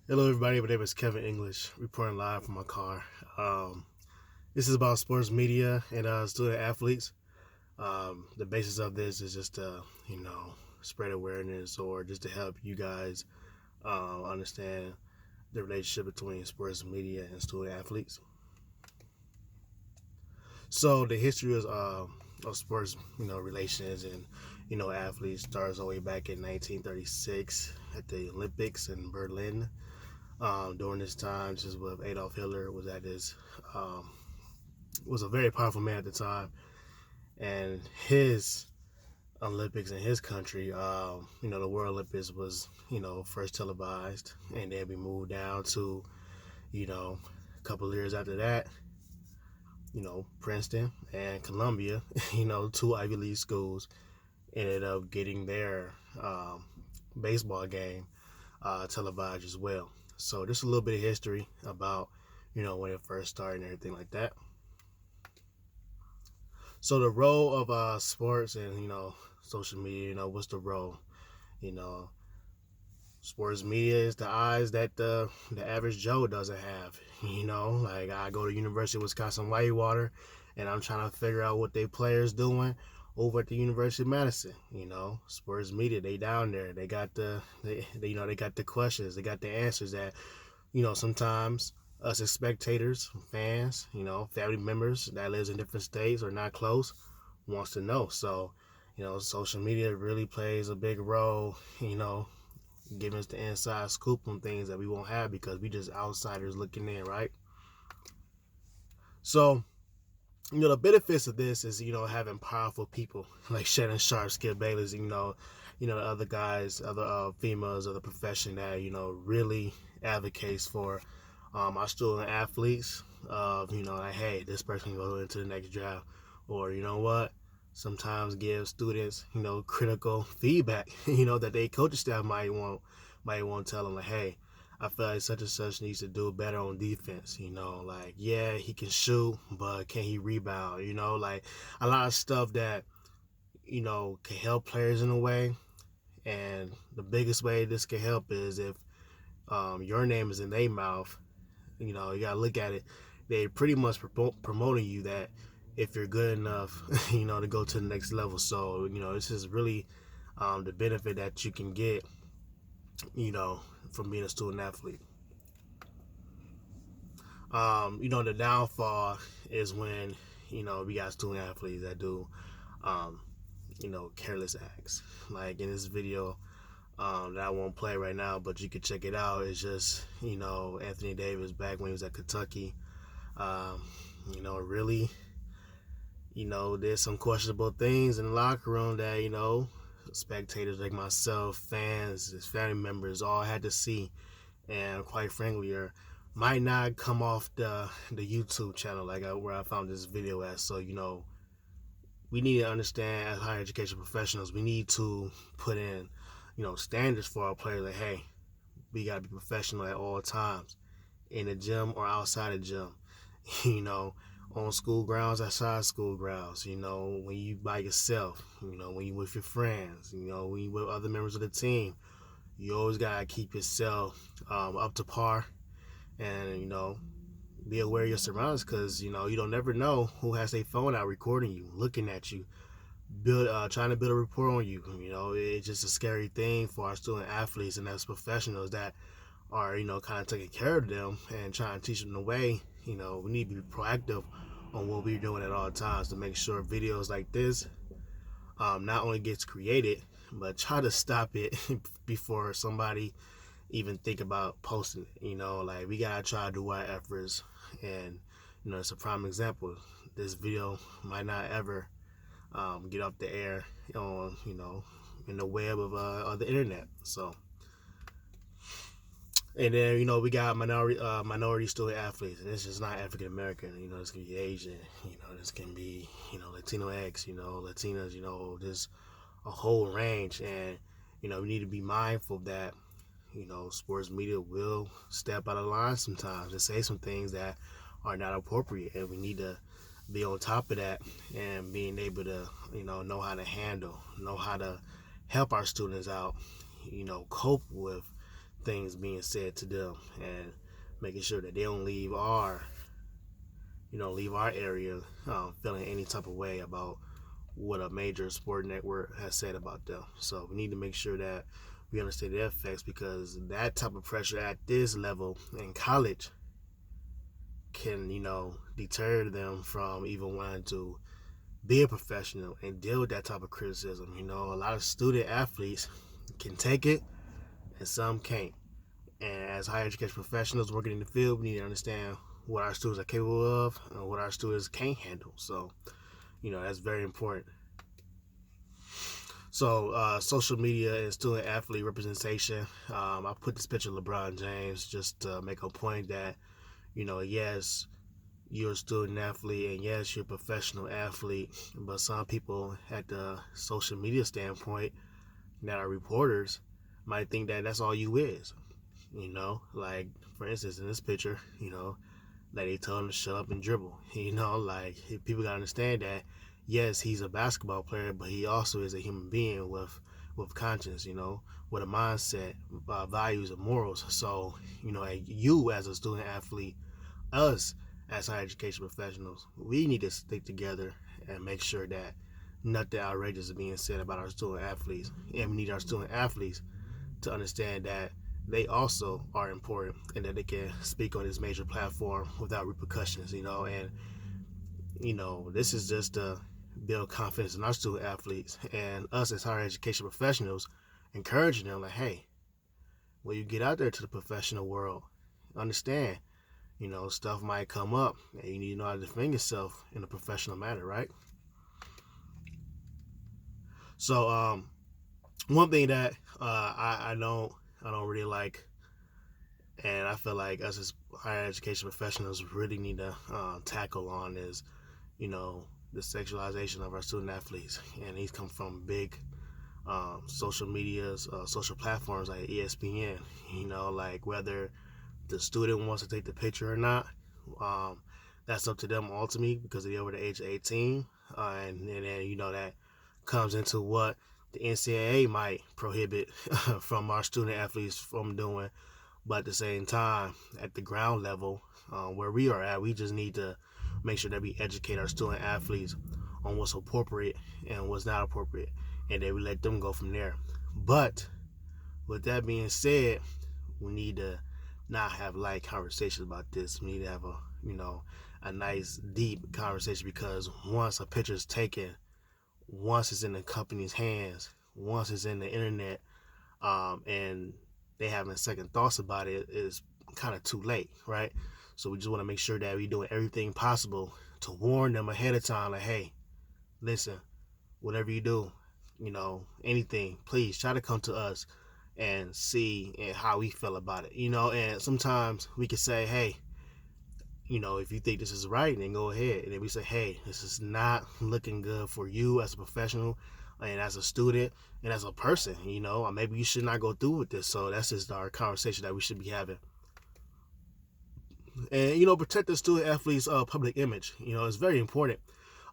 Hello, everybody. My name is Kevin English, reporting live from my car. This is about sports media and student athletes. The basis of this is just to, spread awareness or just to help you guys understand the relationship between sports media and student athletes. So the history of sports, relations and athletes starts all the way back in 1936 at the Olympics in Berlin. During this time, this is with Adolf Hitler um, was a very powerful man at the time, and his Olympics in his country, the World Olympics was first televised, and then we moved down to a couple of years after that, Princeton and Columbia, two Ivy League schools ended up getting their baseball game televised as well. So just a little bit of history about when it first started and everything like that. So the role of sports and social media, what's the role? You know, Sports media is the eyes that the average Joe doesn't have. Like I go to University of Wisconsin Whitewater, and I'm trying to figure out what they players doing over at the University of Madison. Sports media, they down there. They got they got the questions, they got the answers that sometimes us as spectators, fans, family members that lives in different states or not close wants to know. So, social media really plays a big role, giving us the inside scoop on things that we won't have because we just outsiders looking in, right? So, the benefits of this is, having powerful people like Shannon Sharp, Skip Bayless, the other guys, other females of the profession that, really advocates for our student athletes of, like, hey, this person can go into the next draft. Or, sometimes give students, critical feedback, that they coaching staff might want to tell them, like, hey, I feel like such and such needs to do better on defense. Like, yeah, he can shoot, but can he rebound? Like a lot of stuff that, can help players in a way. And the biggest way this can help is if your name is in their mouth. You got to look at it. They pretty much promoting you that if you're good enough, to go to the next level. So, this is really the benefit that you can get, from being a student athlete. The downfall is when, we got student athletes that do, careless acts. Like in this video that I won't play right now, but you can check it out. It's just, Anthony Davis back when he was at Kentucky, really, there's some questionable things in the locker room that, spectators like myself, fans, his family members all had to see. And quite frankly, might not come off the YouTube channel like where I found this video at. So, we need to understand as higher education professionals, we need to put in, standards for our players. Like, hey, we got to be professional at all times, in the gym or outside the gym, on school grounds, outside school grounds, when you by yourself, when you with your friends, when you with other members of the team. You always got to keep yourself up to par and, be aware of your surroundings because, you don't never know who has their phone out recording you, looking at you, trying to build a rapport on you. It's just a scary thing for our student athletes and as professionals that are, kind of taking care of them and trying to teach them the way. We need to be proactive on what we're doing at all times to make sure videos like this not only gets created, but try to stop it before somebody even think about posting it. Like we gotta try to do our efforts, and it's a prime example. This video might not ever get off the air on in the web of the internet. So, and then we got minority student athletes, and this is not African American. This can be Asian. This can be Latino X. Latinas. Just a whole range, and we need to be mindful that sports media will step out of line sometimes and say some things that are not appropriate, and we need to be on top of that and being able to know how to handle, know how to help our students out, cope with things being said to them, and making sure that they don't leave our area feeling any type of way about what a major sport network has said about them. So we need to make sure that we understand the effects, because that type of pressure at this level in college can, deter them from even wanting to be a professional and deal with that type of criticism. A lot of student athletes can take it and some can't. And as higher education professionals working in the field, we need to understand what our students are capable of and what our students can't handle. So, that's very important. So, social media and student athlete representation. I put this picture of LeBron James just to make a point that, yes, you're a student athlete and yes, you're a professional athlete, but some people at the social media standpoint that are reporters might think that that's all you is. Like, for instance, in this picture, like they told him to shut up and dribble. Like, people gotta understand that yes, he's a basketball player, but he also is a human being with conscience, with a mindset, values, and morals. So, you as a student athlete, us as higher education professionals, we need to stick together and make sure that nothing outrageous is being said about our student athletes. And we need our student athletes to understand that they also are important and that they can speak on this major platform without repercussions, and this is just to build confidence in our student athletes and us as higher education professionals, encouraging them like, hey, when you get out there to the professional world, understand, stuff might come up and you need to know how to defend yourself in a professional manner, right? So, one thing that I don't really like, and I feel like us as higher education professionals really need to tackle on is, the sexualization of our student athletes. And these come from big social medias, social platforms like ESPN. Like whether the student wants to take the picture or not, that's up to them ultimately, because they're over the age of 18. And then, that comes into what the NCAA might prohibit from our student athletes from doing. But at the same time, at the ground level, where we are at, we just need to make sure that we educate our student athletes on what's appropriate and what's not appropriate, and then we let them go from there. But with that being said, we need to not have light conversations about this. We need to have a nice deep conversation, because once a picture is taken, once it's in the company's hands, once it's in the internet, and they having second thoughts about it, is kind of too late, right? So we just want to make sure that we're doing everything possible to warn them ahead of time, like, hey, listen, whatever you do, anything, please try to come to us and see how we feel about it, and sometimes we can say, hey, if you think this is right, then go ahead. And then we say, hey, this is not looking good for you as a professional and as a student and as a person, or maybe you should not go through with this. So that's just our conversation that we should be having. And, protect the student athletes' public image. It's very important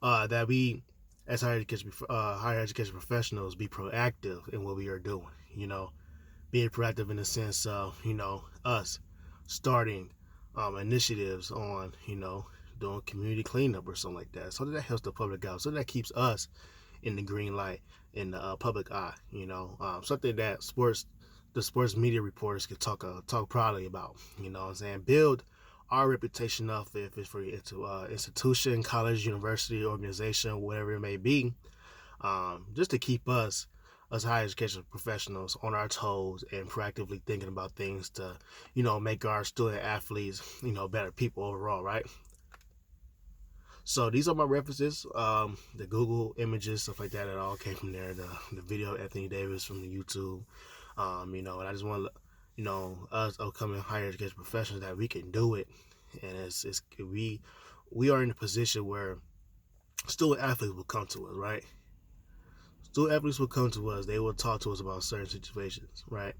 that we, as higher education professionals, be proactive in what we are doing. Being proactive in the sense of, us starting initiatives on, doing community cleanup or something like that, so that helps the public out, so that keeps us in the green light in the public eye. Something that the sports media reporters could talk proudly about. What I'm saying? Build our reputation up, if it's for institution, college, university, organization, whatever it may be, just to keep us as higher education professionals on our toes and proactively thinking about things to, make our student athletes, better people overall, right? So these are my references. The Google images, stuff like that, it all came from there. The video of Anthony Davis from the YouTube. And I just want to, us upcoming higher education professionals, that we can do it. And we are in a position where student athletes will come to us, right? Student athletes will come to us. They will talk to us about certain situations, right?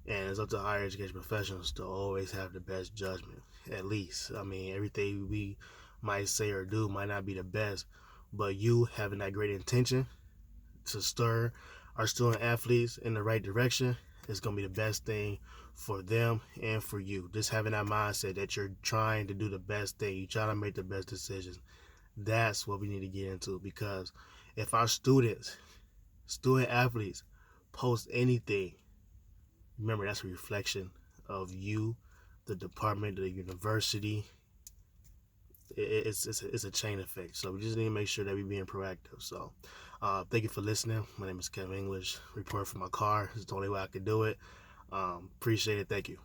And it's up to higher education professionals to always have the best judgment, at least. I mean, everything we might say or do might not be the best, but you having that great intention to stir our student athletes in the right direction, is going to be the best thing for them and for you. Just having that mindset that you're trying to do the best thing, you're trying to make the best decisions. That's what we need to get into, because if our student athletes post anything, remember that's a reflection of you, the department, the university. It's a chain effect. So we just need to make sure that we're being proactive. So thank you for listening. My name is Kevin English. Report from my car. It's the only way I could do it. Appreciate it. Thank you.